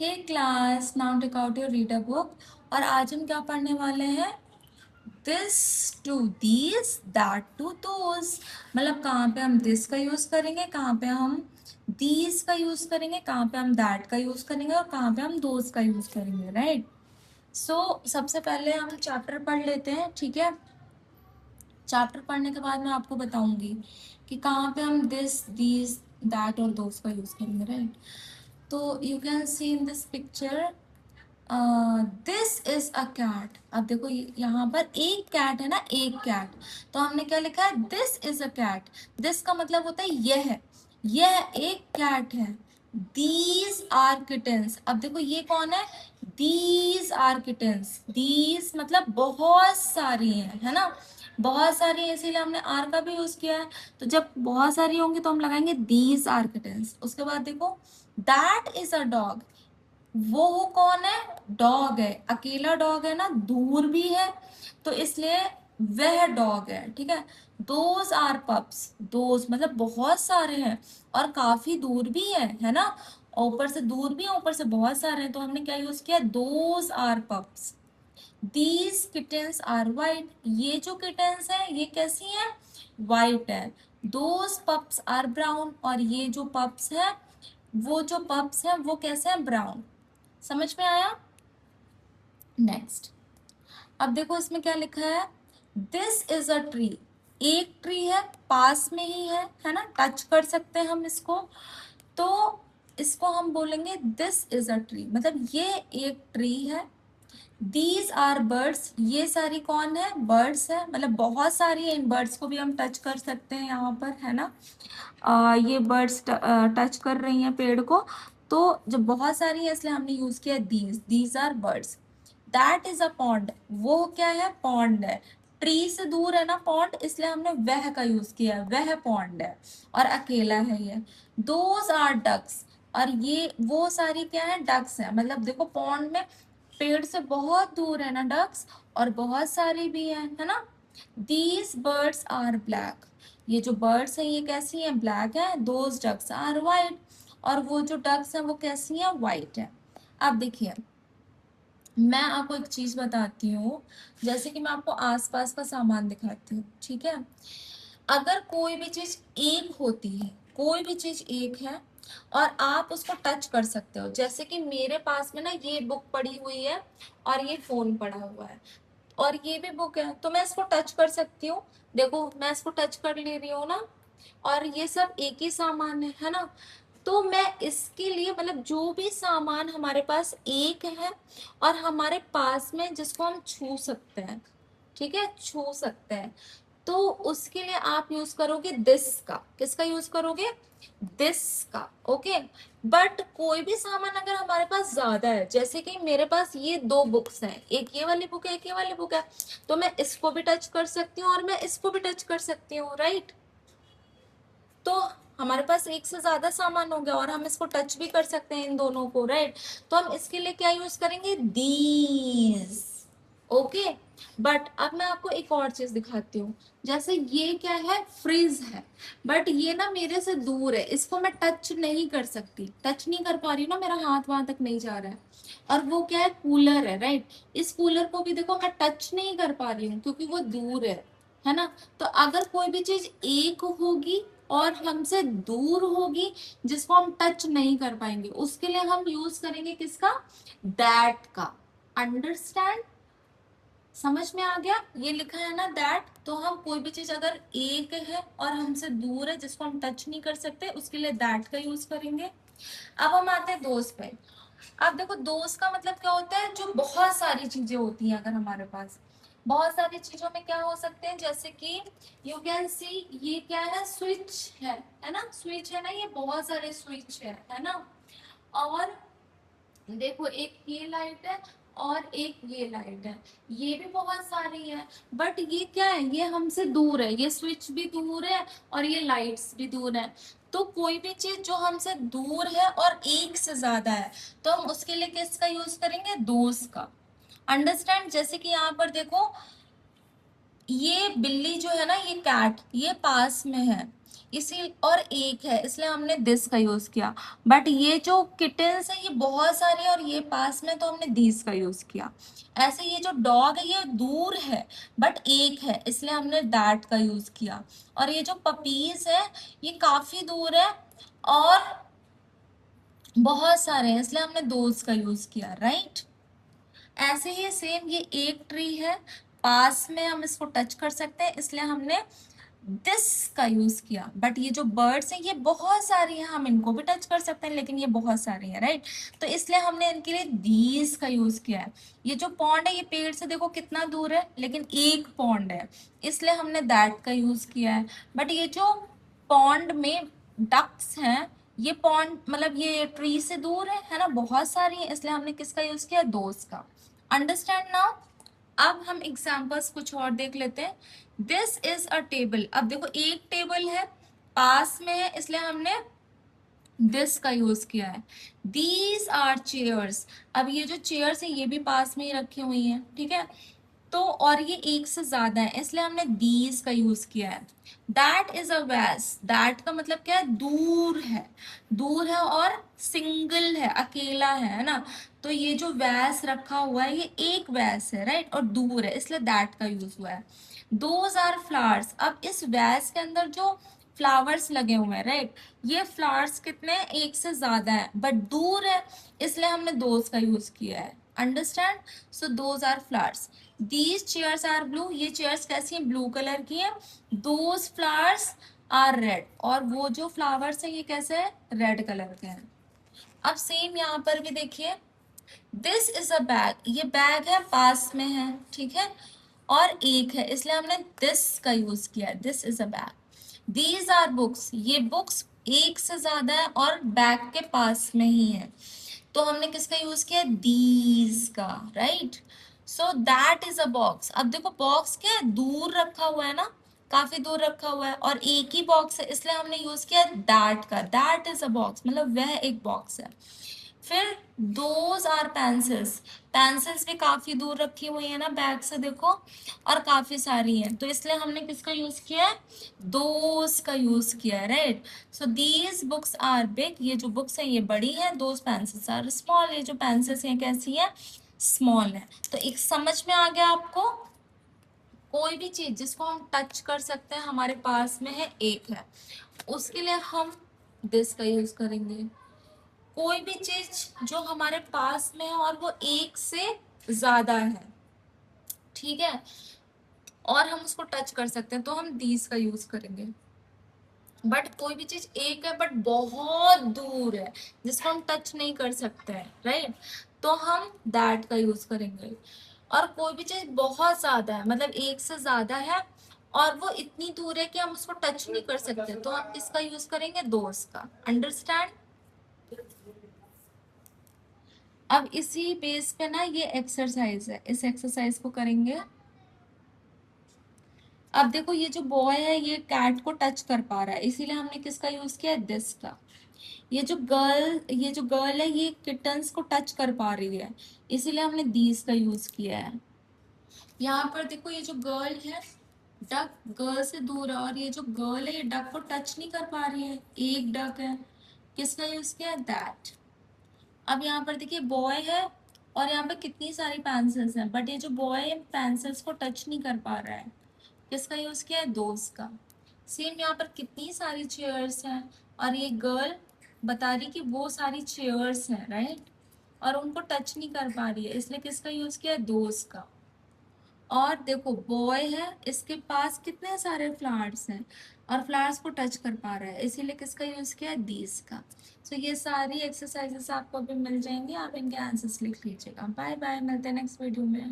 Hey class, now take out your reader book. और आज हम क्या पढ़ने वाले हैं? This to these, that to those. मतलब कहाँ पे हम दिस का यूज करेंगे, कहाँ पे हम दीज का यूज करेंगे, कहाँ पे हम दैट का यूज करेंगे और कहाँ पे हम दोज का यूज करेंगे, राइट। सो सबसे पहले हम चैप्टर पढ़ लेते हैं, ठीक है। चैप्टर पढ़ने के बाद मैं आपको बताऊंगी कि कहाँ पे हम दिस दीज दैट और दोज का यूज करेंगे, राइट। तो you can see in this picture, this is a cat. अब देखो यहाँ पर एक कैट है ना, एक कैट। तो हमने क्या लिखा है? This is a cat. This का मतलब होता है यह एक कैट है। These are kittens. अब देखो ये कौन है? These are kittens. दीज मतलब बहुत सारी है ना, बहुत सारी है, इसीलिए हमने आर का भी यूज किया है। तो जब बहुत सारी होंगी तो हम लगाएंगे दीज आर किटन्स। उसके बाद देखो, दैट इज अ डॉग। वो कौन है? डॉग है, अकेला डॉग है ना, दूर भी है, तो इसलिए वह डॉग है, ठीक है। Those are pups. दोज मतलब बहुत सारे हैं और काफी दूर भी है ना। ऊपर से दूर भी है, ऊपर से बहुत सारे हैं, तो हमने क्या यूज किया? Those are pups. These kittens are white. ये जो किटन्स है ये कैसी हैं? वाइट है। Those pups are brown. और ये जो पप्स है, वो जो पप्स हैं वो कैसे हैं? ब्राउन। समझ में आया? नेक्स्ट, अब देखो इसमें क्या लिखा है? This is a tree. एक ट्री है, पास में ही है ना, टच कर सकते हैं हम इसको। तो इसको हम बोलेंगे दिस इज अ ट्री, मतलब ये एक ट्री है। These are birds. ये सारी कौन है? बर्ड्स है, मतलब बहुत सारी है, इन बर्ड्स को भी हम टच कर सकते हैं यहाँ पर, है ना। ये बर्ड्स टच कर रही हैं पेड़ को, तो जब बहुत सारी है इसलिए हमने यूज किया these are birds. That is a pond. वो क्या है? पॉन्ड है। ट्री से दूर है ना पॉन्ड, इसलिए हमने वह का यूज किया है, वह पॉन्ड है और अकेला है ये। Those are ducks. और ये वो सारी क्या है? डक्स है। मतलब देखो पॉन्ड में पेड़ से बहुत दूर है ना डक्स, और बहुत सारी भी है ना। These birds are black. ये जो बर्ड्स हैं ये कैसी हैं? ब्लैक है। Those ducks are white. और वो जो डक्स हैं वो कैसी हैं? वाइट है। अब देखिए, मैं आपको एक चीज बताती हूँ, जैसे कि मैं आपको आसपास का सामान दिखाती हूँ, ठीक है। अगर कोई भी चीज एक होती है, कोई भी चीज एक है और आप उसको टच कर सकते हो, जैसे कि मेरे पास में ना ये बुक पड़ी हुई है और ये फोन पड़ा हुआ है और ये भी बुक है, तो मैं इसको टच कर सकती हूँ। देखो मैं इसको टच कर ले रही हूँ ना, और ये सब एक ही सामान है ना। तो मैं इसके लिए मतलब जो भी सामान हमारे पास एक है और हमारे पास में जिसको हम छू सकते हैं, ठीक है, छू सकते हैं, तो उसके लिए आप यूज करोगे दिस का। किसका यूज करोगे? दिस का, ओके। बट कोई भी सामान अगर हमारे पास ज्यादा है, जैसे कि मेरे पास ये दो बुक्स हैं, एक ये वाली बुक है, एक ये वाली बुक है, तो मैं इसको भी टच कर सकती हूँ और मैं इसको भी टच कर सकती हूँ, राइट। तो हमारे पास एक से ज्यादा सामान हो गया और हम इसको टच भी कर सकते हैं इन दोनों को, राइट। तो हम इसके लिए क्या यूज करेंगे? These, okay. बट अब मैं आपको एक और चीज दिखाती हूँ। जैसे ये क्या है? फ्रिज है, बट ये ना मेरे से दूर है, इसको मैं टच नहीं कर सकती, टच नहीं कर पा रही हूँ ना, मेरा हाथ वहां तक नहीं जा रहा है। और वो क्या है? कूलर है, राइट। इस कूलर को भी देखो मैं टच नहीं कर पा रही हूँ क्योंकि वो दूर है ना। तो अगर कोई भी चीज एक होगी और हमसे दूर होगी, जिसको हम टच नहीं कर पाएंगे, उसके लिए हम यूज करेंगे किसका? दैट का। अंडरस्टैंड? समझ में आ गया? ये लिखा है ना दैट, तो हम कोई भी चीज अगर एक है और हमसे दूर है, जिसको हम टच नहीं कर सकते, उसके लिए दैट का यूज करेंगे। अब हम आते हैं दोस्त पे। अब देखो दोस्त का मतलब क्या होता है? जो बहुत सारी चीजें होती हैं, अगर हमारे पास बहुत सारी चीजों में क्या हो सकते हैं, जैसे कि यू कैन सी, ये क्या है? स्विच है ना, स्विच है ना, ये बहुत सारे स्विच है ना। और देखो एक ये लाइट है और एक ये लाइट है, ये भी बहुत सारी है। बट ये क्या है? ये हमसे दूर है, ये स्विच भी दूर है और ये लाइट्स भी दूर है। तो कोई भी चीज जो हमसे दूर है और एक से ज्यादा है, तो हम उसके लिए किसका यूज करेंगे? दोस्त का। अंडरस्टैंड? जैसे कि यहाँ पर देखो, ये बिल्ली जो है ना, ये कैट, ये पास में है, इसी और एक है इसलिए हमने दिस का यूज किया। बट ये जो किटन्स है ये बहुत सारे और ये पास में तो हमने दिस का यूज किया। ऐसे ये जो डॉग है ये दूर है बट एक है इसलिए हमने दैट का यूज किया। और ये जो पपीज है ये काफी दूर है और बहुत सारे हैं इसलिए हमने दोज का यूज किया, राइट। ऐसे ही सेम ये एक ट्री है, पास में हम इसको टच कर सकते हैं इसलिए हमने दिस का यूज किया। बट ये जो बर्ड्स हैं ये बहुत सारी हैं, हम इनको भी टच कर सकते हैं लेकिन ये बहुत सारी हैं, राइट। तो इसलिए हमने इनके लिए दीज का यूज किया है। ये जो पॉन्ड है ये पेड़ से देखो कितना दूर है लेकिन एक पॉन्ड है इसलिए हमने दैट का यूज किया है। बट ये जो पॉन्ड में डक्स हैं ये पॉन्ड मतलब ये ट्री से दूर है ना, बहुत सारी है इसलिए हमने किसका यूज किया, दोस्त का। Understand now. अब हम एग्जाम्पल्स कुछ और देख लेते हैं। This is a table. अब देखो एक टेबल है पास में है इसलिए हमने दिस का यूज किया है। These are chairs. अब ये जो चेयर्स है ये भी पास में ही रखी हुई हैं, ठीक है। तो और ये एक से ज्यादा है इसलिए हमने दीज का यूज किया है। दैट इज अ वैस। दैट का मतलब क्या है, दूर है। दूर है और सिंगल है, अकेला है ना। तो ये जो वैस रखा हुआ है ये एक वैस है, राइट, और दूर है इसलिए दैट का यूज हुआ है। Those are flowers. अब इस वैस के अंदर जो फ्लावर्स लगे हुए हैं, राइट, ये फ्लावर्स कितने हैं, एक से ज्यादा है बट दूर है इसलिए हमने दोज का यूज किया है। Understand. So those are flowers. These chairs are blue. ये चेयर्स कैसी हैं, ब्लू कलर की हैं। Those flowers are red. और वो जो फ्लावर्स हैं ये कैसे है, रेड कलर के हैं। अब सेम यहाँ पर भी देखिए, दिस इज अ बैग। ये बैग है पास में है, ठीक है, और एक है इसलिए हमने दिस का यूज किया है। This is a bag. These are books. ये बुक्स एक से ज्यादा है और बैग के पास में ही है तो हमने किसका यूज किया, दीज का, right. So that is a box. अब देखो बॉक्स क्या है, दूर रखा हुआ है ना, काफी दूर रखा हुआ है और एक ही बॉक्स है इसलिए हमने यूज किया दैट का। दैट इज अ बॉक्स मतलब वह एक बॉक्स है। फिर दोज आर पेंसिल्स। पेंसिल्स भी काफी दूर रखी हुई है ना बैग से देखो, और काफी सारी है तो इसलिए हमने किसका यूज किया है, दोज का यूज किया है, right. So these books are big. ये जो बुक्स है ये बड़ी है। Those pencils are small. ये जो पेंसिल्स हैं कैसी है, स्मॉल है। तो एक समझ में आ गया आपको, कोई भी चीज जिसको हम टच कर सकते हैं हमारे पास में है, एक है, उसके लिए हम दिस का यूज करेंगे। कोई भी चीज जो हमारे पास में है और वो एक से ज्यादा है, ठीक है, और हम उसको टच कर सकते हैं तो हम दीज का यूज करेंगे। बट कोई भी चीज एक है बट बहुत दूर है जिसको हम टच नहीं कर सकते हैं, राइट, तो हम दैट का यूज करेंगे। और कोई भी चीज बहुत ज्यादा है मतलब एक से ज्यादा है और वो इतनी दूर है कि हम उसको टच नहीं कर सकते तो हम किसका यूज करेंगे, दोस्त का। अंडरस्टैंड। अब इसी बेस पे ना ये एक्सरसाइज है, इस एक्सरसाइज को करेंगे। अब देखो ये जो बॉय है ये कैट को टच कर पा रहा है इसीलिए हमने किसका यूज किया, दिस का। ये जो गर्ल है ये किटन्स को टच कर पा रही है इसीलिए हमने दीज का यूज किया है। यहाँ पर देखो ये जो गर्ल है डक गर्ल से दूर है और ये जो गर्ल है ये डक को टच नहीं कर पा रही है, एक डक है, किसका यूज किया है, दैट। अब यहाँ पर देखिए बॉय है और यहाँ पे कितनी सारी पेंसिल्स हैं बट ये जो बॉय पेंसिल्स को टच नहीं कर पा रहा है, किसका यूज किया है, दोस्त का। सेम यहाँ पर कितनी सारी चेयर्स हैं और ये गर्ल बता रही कि वो सारी चेयर्स हैं, राइट, और उनको टच नहीं कर पा रही है इसलिए किसका यूज किया है, दोस्त का। और देखो बॉय है इसके पास कितने सारे फ्लावर्स हैं और फ्लावर्स को टच कर पा रहा है इसीलिए किसका यूज किया है, दीज का। सो ये सारी एक्सरसाइजेस आपको अभी मिल जाएंगी, आप इनके आंसर्स लिख लीजिएगा। बाय बाय, मिलते हैं नेक्स्ट वीडियो में।